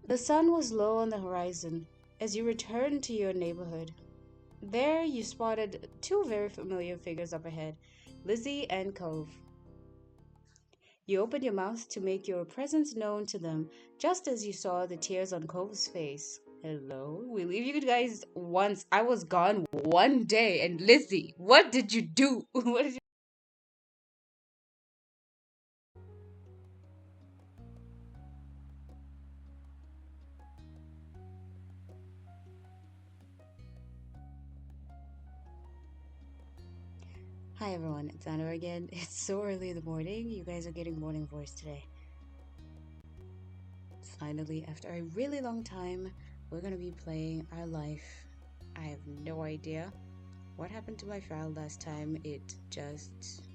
The sun was low on the horizon as you returned to your neighborhood. There you spotted two very familiar figures up ahead, Lizzie and Cove. You opened your mouth to make your presence known to them just as you saw the tears on Cove's face. Hello, we leave you guys once. I was gone one day, and Lizzie, what did you do? What did you? Hi everyone, it's Anna again. It's so early in the morning. You guys are getting morning voice today. Finally, after a really long time, we're gonna be playing Our Life. I have no idea what happened to my file last time. It just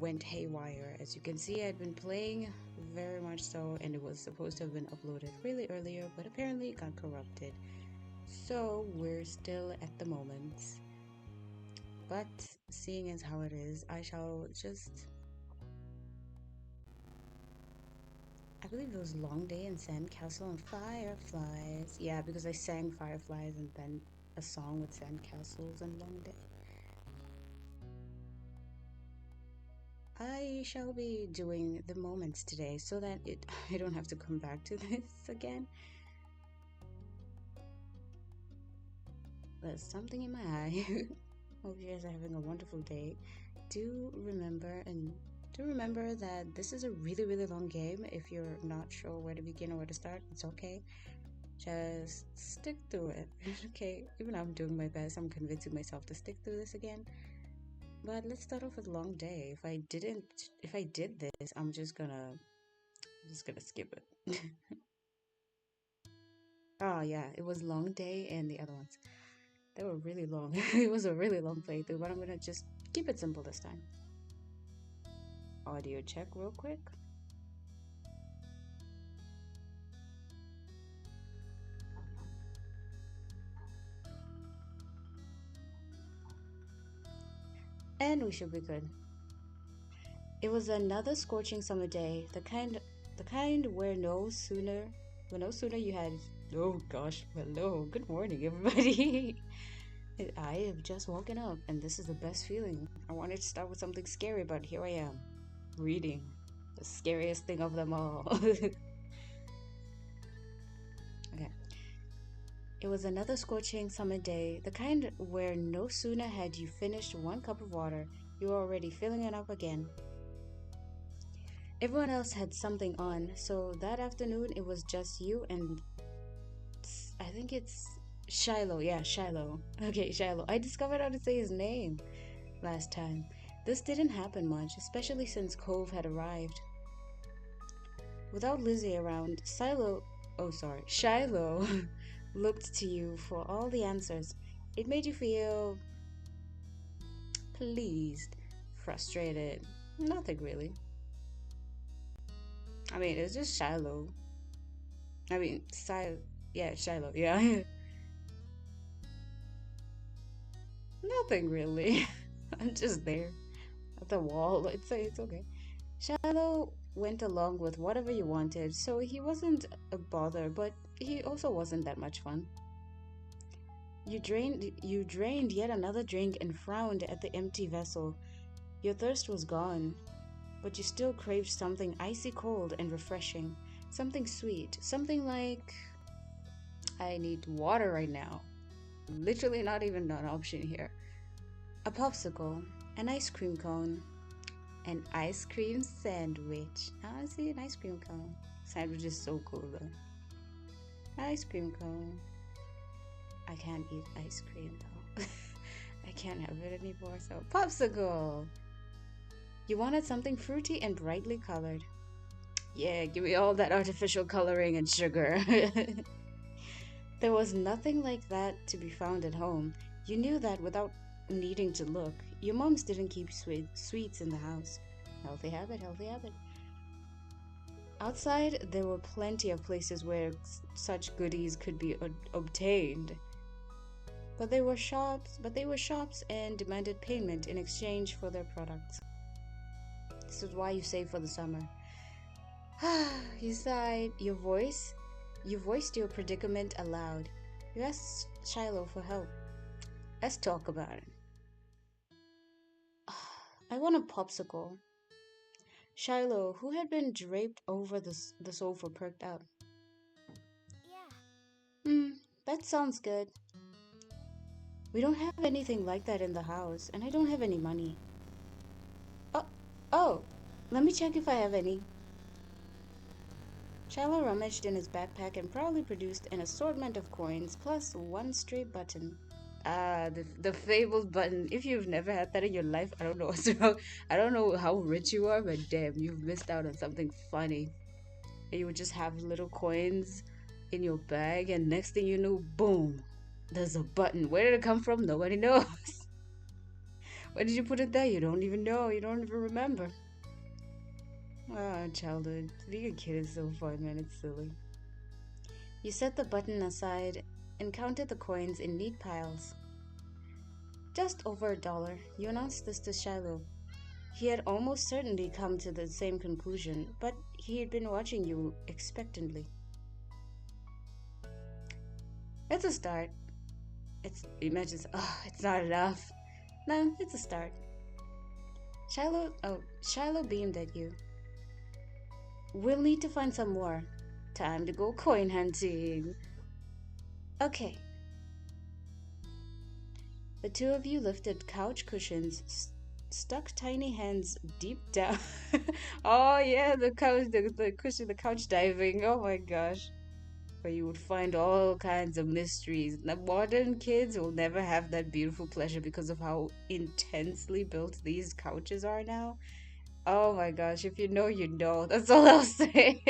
went haywire. As you can see, I'd been playing very much so, and it was supposed to have been uploaded really earlier, but apparently it got corrupted. So we're still at the moment. But seeing as how it is, I shall just. I believe it was Long Day in Sandcastle and Fireflies. Yeah, because I sang Fireflies and then a song with Sandcastles and Long Day. I shall be doing the moments today so that I don't have to come back to this again. There's something in my eye. Hope you guys are having a wonderful day. Do remember that this is a really, really long game. If you're not sure where to begin or where to start, it's okay. Just stick through it. Okay, even I'm doing my best. I'm convincing myself to stick through this again. But let's start off with Long Day. If I did this, I'm just gonna skip it. Oh yeah, it was Long Day and the other ones. They were really long. It was a really long playthrough, but I'm gonna just keep it simple this time. Audio check real quick. And we should be good. It was another scorching summer day, the kind where no sooner you had. Oh gosh, hello, good morning, everybody. I have just woken up, and this is the best feeling. I wanted to start with something scary, but here I am, reading the scariest thing of them all. Okay. It was another scorching summer day, the kind where no sooner had you finished one cup of water, you were already filling it up again. Everyone else had something on, so that afternoon it was just you and I think it's Shiloh. Yeah, Shiloh. Okay, Shiloh. I discovered how to say his name last time. This didn't happen much, especially since Cove had arrived. Without Lizzie around, Shiloh looked to you for all the answers. It made you feel pleased, frustrated, nothing really. I mean, it's just Shiloh. I mean, yeah, Shiloh, yeah. Nothing really. I'm just there at the wall. It's okay. Shiloh went along with whatever you wanted, so he wasn't a bother, but he also wasn't that much fun. You drained yet another drink and frowned at the empty vessel. Your thirst was gone, but you still craved something icy cold and refreshing. Something sweet. Something like I need water right now. Literally not even an option here. A popsicle, an ice cream cone, an ice cream sandwich. Honestly, an ice cream cone. Sandwich is so cool though. Ice cream cone. I can't eat ice cream though. I can't have it anymore, so popsicle. You wanted something fruity and brightly colored. Yeah, give me all that artificial coloring and sugar. There was nothing like that to be found at home. You knew that without needing to look. Your moms didn't keep sweets in the house. Healthy habit, healthy habit. Outside, there were plenty of places where such goodies could be obtained. But they were shops and demanded payment in exchange for their products. This is why you save for the summer. You sighed, your voice You voiced your predicament aloud. You asked Shiloh for help. Let's talk about it. I want a popsicle. Shiloh, who had been draped over the sofa, perked up. Hmm, that sounds good. We don't have anything like that in the house, and I don't have any money. Oh, oh, let me check if I have any. Shiloh rummaged in his backpack and proudly produced an assortment of coins plus one stray button. Ah, the fabled button. If you've never had that in your life, I don't know what's wrong. I don't know how rich you are, but damn, you've missed out on something funny. And you would just have little coins in your bag, and next thing you know, boom, there's a button. Where did it come from? Nobody knows. Why did you put it there? You don't even know. You don't even remember. Ah, childhood. Being a kid is so fun, man. It's silly. You set the button aside and counted the coins in neat piles. Just over $1. You announced this to Shiloh. He had almost certainly come to the same conclusion, but he had been watching you expectantly. It's a start. Imagine, oh, it's not enough. No, it's a start. Shiloh beamed at you. We'll need to find some more. Time to go coin hunting. Okay. The two of you lifted couch cushions, stuck tiny hands deep down. Oh yeah, the couch, the cushion, the couch diving. Oh my gosh. Where you would find all kinds of mysteries. The modern kids will never have that beautiful pleasure because of how intensely built these couches are now. Oh my gosh, if you know, you know. That's all I'll say.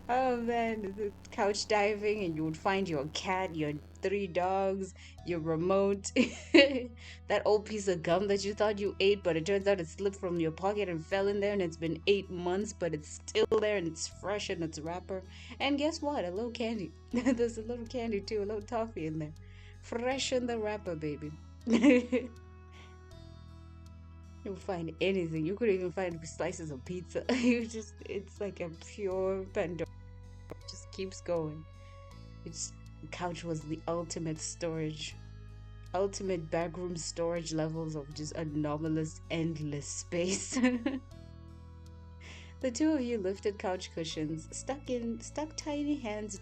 Oh man, the couch diving, and you would find your cat, your three dogs, your remote, that old piece of gum that you thought you ate, but it turns out it slipped from your pocket and fell in there, and it's been 8 months, but it's still there and it's fresh in its wrapper. And guess what? A little candy. There's a little candy too, a little toffee in there. Fresh in the wrapper, baby. You'll find anything. You could even find slices of pizza. It's like a pure Pandora. Just keeps going. Its couch was the ultimate storage, ultimate backroom storage levels of just anomalous, endless space. The two of you lifted couch cushions, stuck tiny hands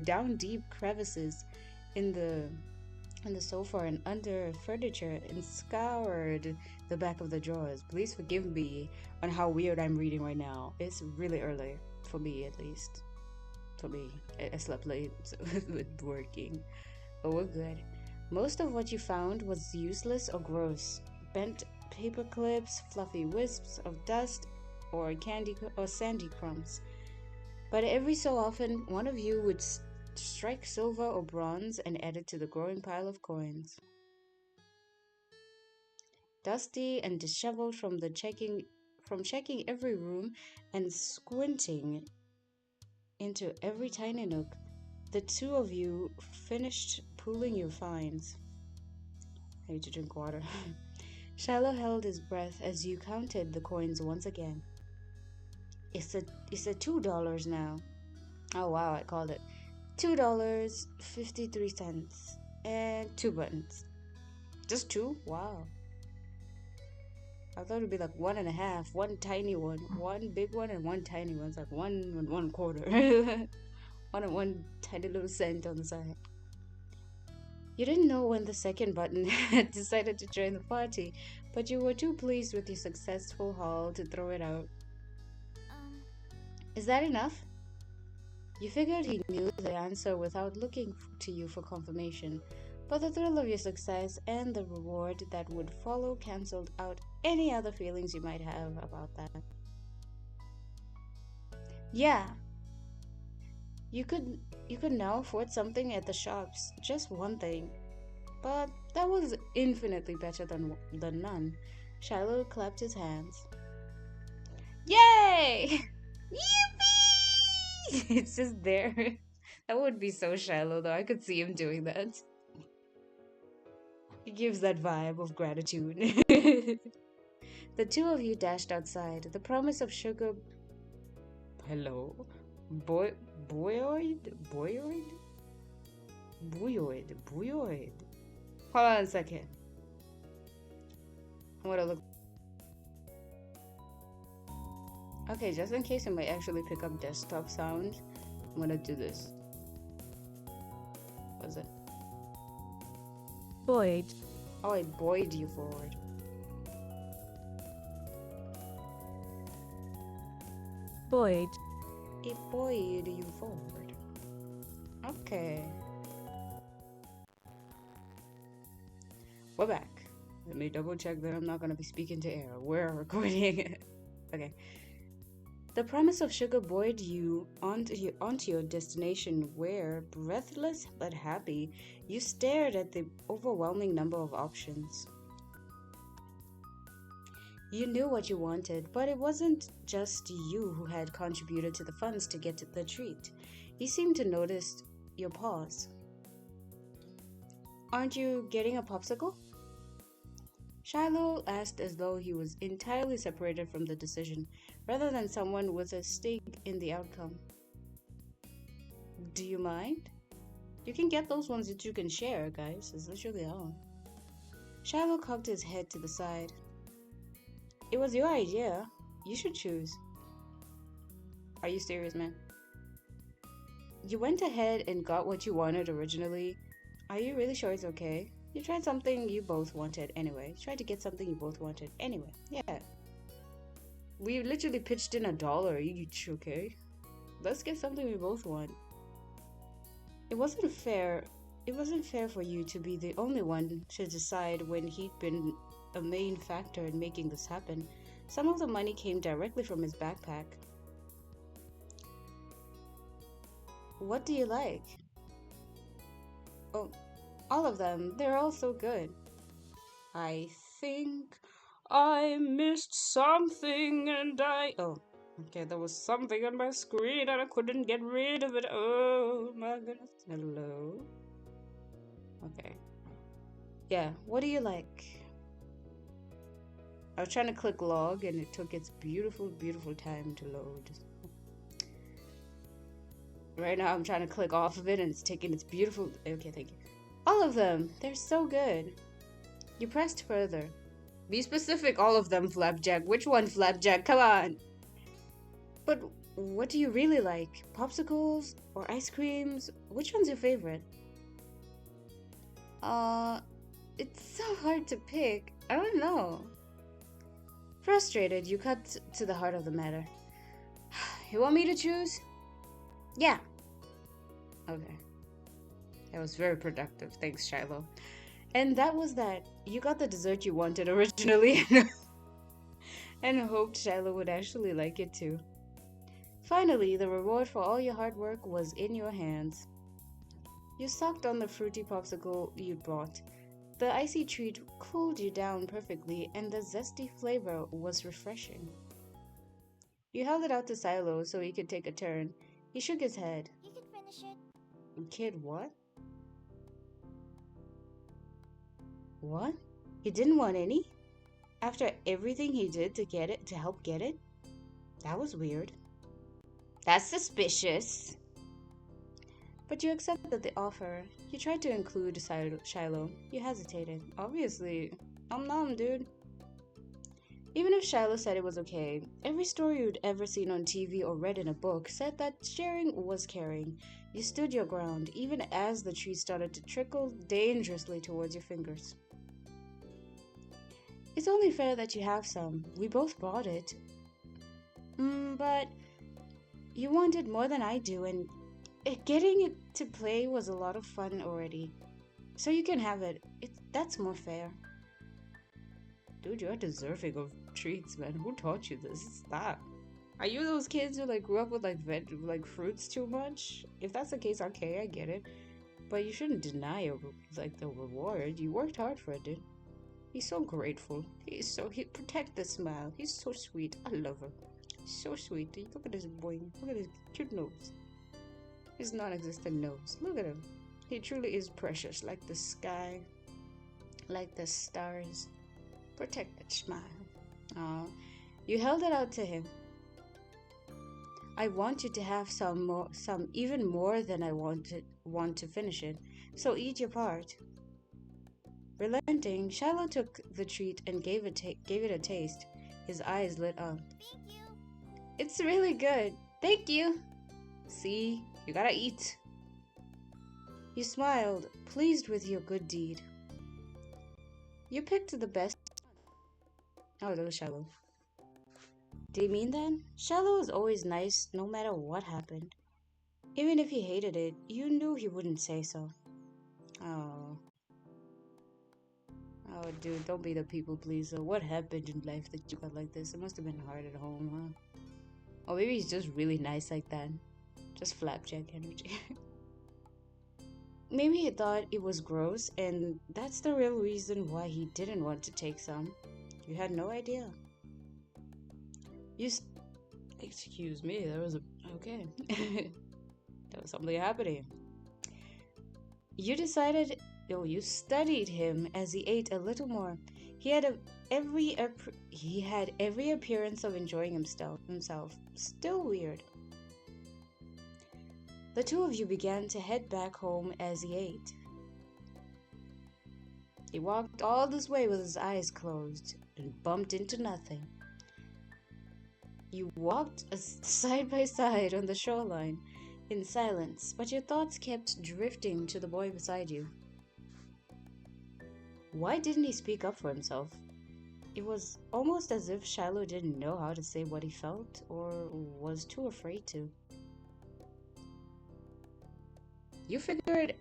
down deep crevices in the sofa and under furniture, and scoured the back of the drawers. Please forgive me on how weird I'm reading right now. It's really early. For me, at least. For me. I slept late so with working. But we're good. Most of what you found was useless or gross. Bent paper clips, fluffy wisps of dust, or candy or sandy crumbs. But every so often, one of you would strike silver or bronze and add it to the growing pile of coins. Dusty and disheveled from checking every room and squinting into every tiny nook, the two of you finished pooling your finds. I need to drink water. Shiloh held his breath as you counted the coins once again. It's a $2 now. Oh wow, I called it. $2.53 and two buttons. Just two? Wow. I thought it'd be like one and a half, one tiny one big one, and one tiny one. It's like one and one quarter. One and one tiny little cent on the side. You didn't know when the second button had decided to join the party, but you were too pleased with your successful haul to throw it out. Is that enough? You figured he knew the answer without looking to you for confirmation, but the thrill of your success and the reward that would follow cancelled out any other feelings you might have about that. Yeah, you could now afford something at the shops, just one thing. But that was infinitely better than none. Shiloh clapped his hands. Yay! Yippee! It's just there. That would be so Shiloh though. I could see him doing that. He gives that vibe of gratitude. The two of you dashed outside, the promise of sugar. Hello? Boy, boyoid? Buyoid. Hold on a second. I'm gonna look. Okay, just in case I might actually pick up desktop sound, I'm gonna do this. What's it? Boyd, Oh, I buoyed you forward. Boyd, It buoyed you forward. Okay. We're back. Let me double check that I'm not gonna be speaking to air. We're recording. Okay. The promise of sugar buoyed you onto your destination where, breathless but happy, you stared at the overwhelming number of options. You knew what you wanted, but it wasn't just you who had contributed to the funds to get to the treat. You seemed to notice your pause. Aren't you getting a popsicle? Shiloh asked as though he was entirely separated from the decision, rather than someone with a stake in the outcome. Do you mind? You can get those ones that you can share, guys. It's literally all. Shiloh cocked his head to the side. It was your idea. You should choose. Are you serious, man? You went ahead and got what you wanted originally. Are you really sure it's okay? You tried something you both wanted anyway. Tried to get something you both wanted anyway. Yeah. We literally pitched in $1 each, okay? Let's get something we both want. It wasn't fair. It wasn't fair for you to be the only one to decide when he'd been a main factor in making this happen. Some of the money came directly from his backpack. What do you like? Oh, all of them. They're all so good. I think I missed something and Oh, okay, there was something on my screen and I couldn't get rid of it. Oh my goodness. Hello? Okay. Yeah, what do you like? I was trying to click log and it took its beautiful, beautiful time to load. Right now I'm trying to click off of it and it's taking its beautiful... Okay, thank you. All of them! They're so good. You pressed further. Be specific, all of them, Flapjack. Which one, Flapjack? Come on! But what do you really like? Popsicles or ice creams? Which one's your favorite? It's so hard to pick. I don't know. Frustrated, you cut to the heart of the matter. You want me to choose? Yeah. Okay. That was very productive. Thanks, Shiloh. And that was that. You got the dessert you wanted originally and hoped Shiloh would actually like it too. Finally, the reward for all your hard work was in your hands. You sucked on the fruity popsicle you'd brought. The icy treat cooled you down perfectly, and the zesty flavor was refreshing. You held it out to Silo so he could take a turn. He shook his head. You can finish it. Kid, what? What? He didn't want any? After everything he did to get it, to help get it? That was weird. That's suspicious. But you accepted the offer. You tried to include Shiloh. You hesitated. Obviously. Nom dude. Even if Shiloh said it was okay, every story you'd ever seen on TV or read in a book said that sharing was caring. You stood your ground, even as the tree started to trickle dangerously towards your fingers. It's only fair that you have some. We both bought it. But you wanted more than I do, and getting it to play was a lot of fun already. So you can have it. That's more fair. Dude, you're deserving of treats, man. Who taught you this? Stop. Are you those kids who grew up with like fruits too much? If that's the case, okay, I get it. But you shouldn't deny the reward. You worked hard for it, dude. He's so grateful. He protect the smile. He's so sweet. I love him. So sweet. Look at this boy. Look at his cute nose. His non-existent nose. Look at him. He truly is precious, like the sky, like the stars. Protect that smile. Oh, you held it out to him. I want you to have some even more than I want to finish it. So eat your part. Relenting, Shiloh took the treat and gave it a taste. His eyes lit up. Thank you. It's really good. Thank you. See, you gotta eat. You smiled, pleased with your good deed. You picked the best. Oh, that was Shiloh. Did he mean that? Shiloh was always nice no matter what happened. Even if he hated it, you knew he wouldn't say so. Oh. Oh, dude, don't be the people pleaser. What happened in life that you got like this? It must have been hard at home, huh? Or maybe he's just really nice like that. Just flapjack energy. Maybe he thought it was gross, and that's the real reason why he didn't want to take some. You had no idea. Excuse me, there was a. Okay. There was something happening. You decided. Oh, you studied him as he ate a little more. He had every appearance of enjoying himself. Still weird. The two of you began to head back home as he ate. He walked all this way with his eyes closed and bumped into nothing. You walked side by side on the shoreline in silence, but your thoughts kept drifting to the boy beside you. Why didn't he speak up for himself? It was almost as if Shiloh didn't know how to say what he felt or was too afraid to. You figured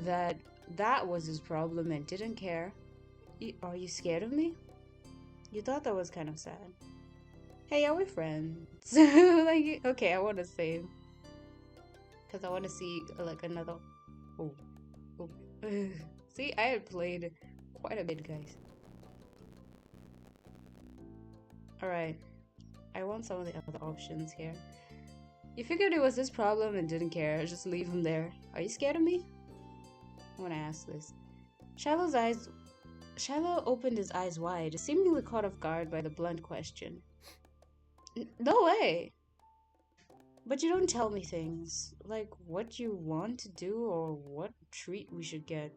that was his problem and didn't care. Are you scared of me? You thought that was kind of sad. Hey, are we friends? Like, okay, I want to save. Because I want to see, like, another... Oh. See, I had played quite a bit, guys. Alright. I want some of the other options here. You figured it was his problem and didn't care. Just leave him there. Are you scared of me? I want to ask this. Shiloh opened his eyes wide, seemingly caught off guard by the blunt question. No way! But you don't tell me things, like what you want to do or what treat we should get.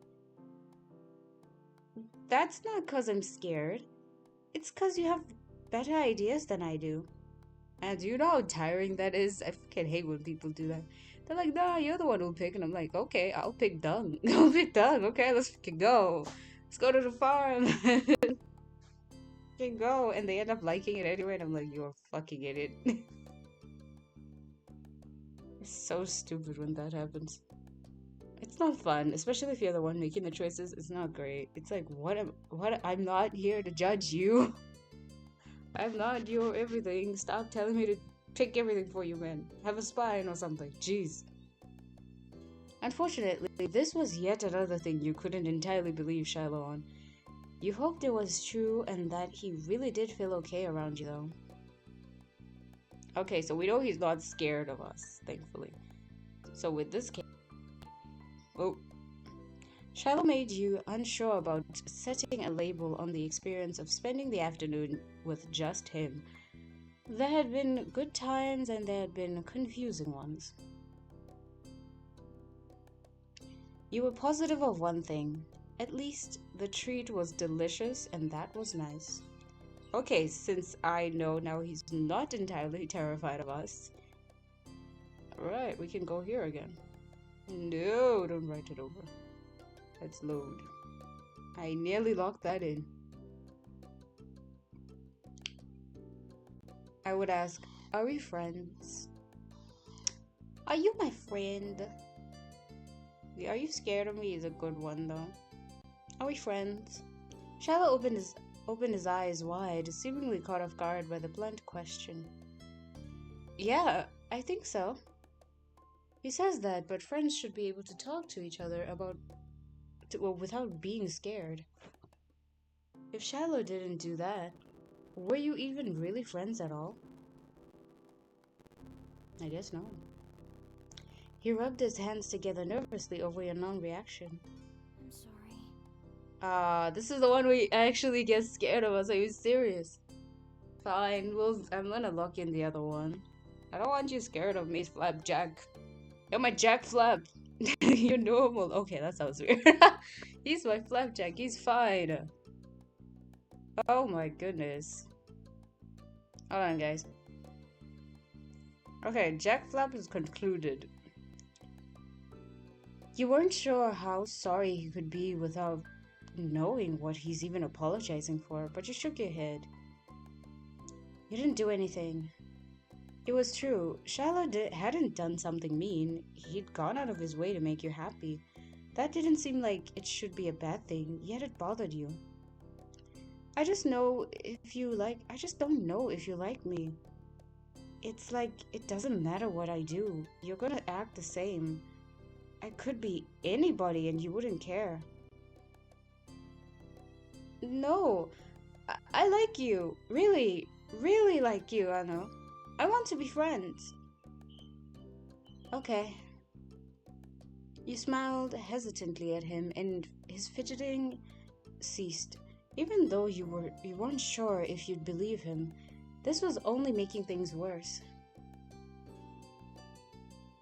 That's not 'cause I'm scared. It's 'cause you have better ideas than I do. And do you know how tiring that is? I fucking hate when people do that. They're like, nah, you're the one who'll pick. And I'm like, okay, I'll pick dung. I'll pick dung. Okay, let's fucking go. Let's go to the farm. Fucking go. And they end up liking it anyway. And I'm like, you're a fucking idiot. It's so stupid when that happens. It's not fun, especially if you're the one making the choices. It's not great. It's like, I'm not here to judge you. I'm not your everything. Stop telling me to pick everything for you, man. Have a spine or something. Jeez. Unfortunately, this was yet another thing you couldn't entirely believe Shiloh on. You hoped it was true and that he really did feel okay around you, though. Okay, so we know he's not scared of us, thankfully. So with this case... Oh. Shiloh made you unsure about setting a label on the experience of spending the afternoon with just him. There had been good times and there had been confusing ones. You were positive of one thing. At least the treat was delicious and that was nice. Okay, since I know now he's not entirely terrified of us. Alright, we can go here again. No, don't write it over. Let's load. I nearly locked that in. I would ask, are we friends? Are you my friend? The are you scared of me is a good one though. Are we friends? Shiloh opened his eyes wide, seemingly caught off guard by the blunt question. Yeah, I think so. He says that, but friends should be able to talk to each other without being scared. If Shiloh didn't do that, were you even really friends at all? I guess not. He rubbed his hands together nervously over your non-reaction. I'm sorry. This is the one where you actually get scared of us. Are you serious? Fine, I'm gonna lock in the other one. I don't want you scared of me, Flapjack. You're my Jack Flap. You're normal. Okay, that sounds weird. He's my Flapjack. He's fine. Oh my goodness. Hold on, guys. Okay, Jack Flap is concluded. You weren't sure how sorry he could be without knowing what he's even apologizing for, but you shook your head. You didn't do anything. It was true. Hadn't done something mean. He'd gone out of his way to make you happy. That didn't seem like it should be a bad thing, yet it bothered you. I just don't know if you like me. It's like it doesn't matter what I do. You're gonna act the same. I could be anybody and you wouldn't care. No, I like you. Really, really like you, Anno. I want to be friends. Okay. You smiled hesitantly at him and his fidgeting ceased. Even though you weren't sure if you'd believe him, this was only making things worse.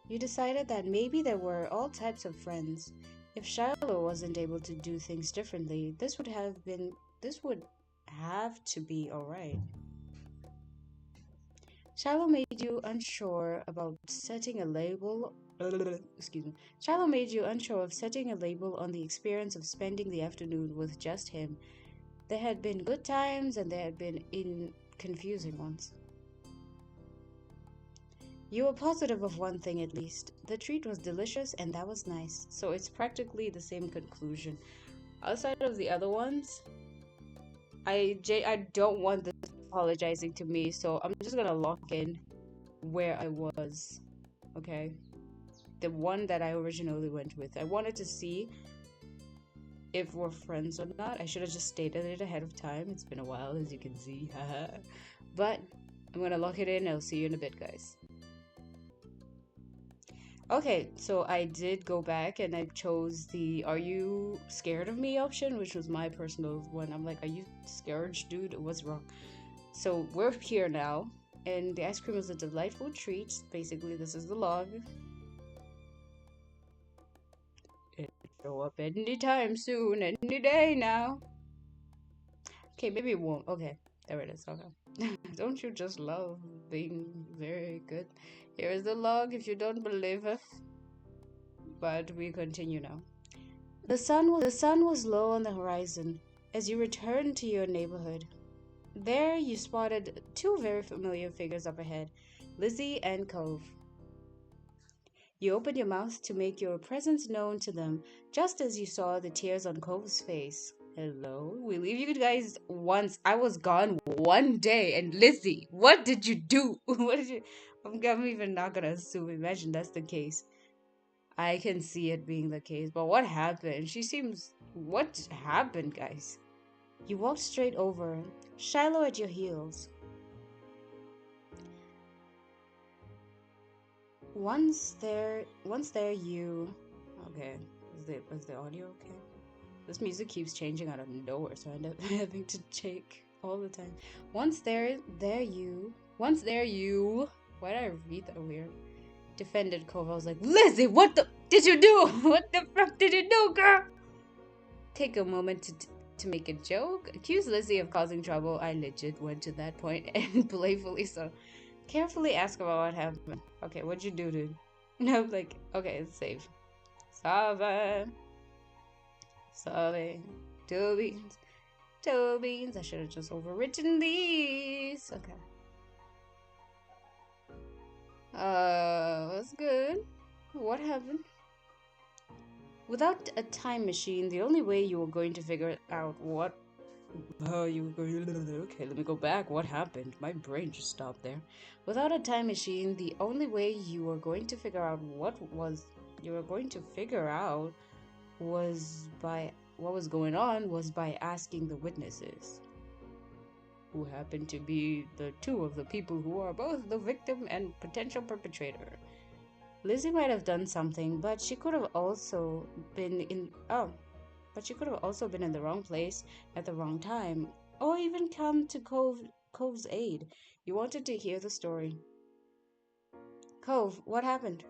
You decided that maybe there were all types of friends. If Shiloh wasn't able to do things differently, this would have to be alright. Shiloh made you unsure about setting a label. Excuse me. Shiloh made you unsure of setting a label on the experience of spending the afternoon with just him. There had been good times and there had been confusing ones. You were positive of one thing at least. The treat was delicious and that was nice, so it's practically the same conclusion. Outside of the other ones, I don't want this apologizing to me, so I'm just gonna lock in where I was. Okay? The one that I originally went with. I wanted to see if we're friends or not. I should have just stated it ahead of time. It's been a while, as you can see. But I'm gonna lock it in. I'll see you in a bit, guys. Okay, so I did go back and I chose the "Are you scared of me?" option, which was my personal one. I'm like, "Are you scared, dude? What's wrong?" So we're here now, and the ice cream was a delightful treat. Basically, this is the log. It'll show up any time soon, any day now. Okay, maybe it won't. Okay, there it is. Okay. Don't you just love being very good? Here is the log if you don't believe it. But we continue now. The sun was low on the horizon as you returned to your neighborhood. There you spotted two very familiar figures up ahead, Lizzie and Cove. You opened your mouth to make your presence known to them, just as you saw the tears on Cove's face. Hello, we leave you guys once. I was gone one day, and Lizzie, what did you do? What did you? I'm even not gonna assume. Imagine that's the case. I can see it being the case, but what happened? What happened, guys? You walked straight over, Shiloh at your heels. Once there, you. Okay, is the audio okay? This music keeps changing out of nowhere, so I end up having to check all the time. Once there, you. Why did I read that weird? Defended Cove. I was like, Lizzie, what the did you do? What the fuck did you do, girl? Take a moment to make a joke. Accuse Lizzie of causing trouble. I legit went to that point and playfully so. Carefully ask about what happened. Okay, what'd you do, dude? No, like, okay, it's safe. Sorry. Sorry. Two beans. Two beans. I should have just overwritten these. Okay. That's good. What happened? Without a time machine, the only way you were going to figure out what you were going. Okay, let me go back. What happened? My brain just stopped there. Without a time machine, the only way you were going to figure out was by what was going on was by asking the witnesses, who happened to be the two of the people who are both the victim and potential perpetrator. Lizzie might have done something, but she could have also been in the wrong place at the wrong time, or even come to Cove's aid. You wanted to hear the story. Cove, what happened?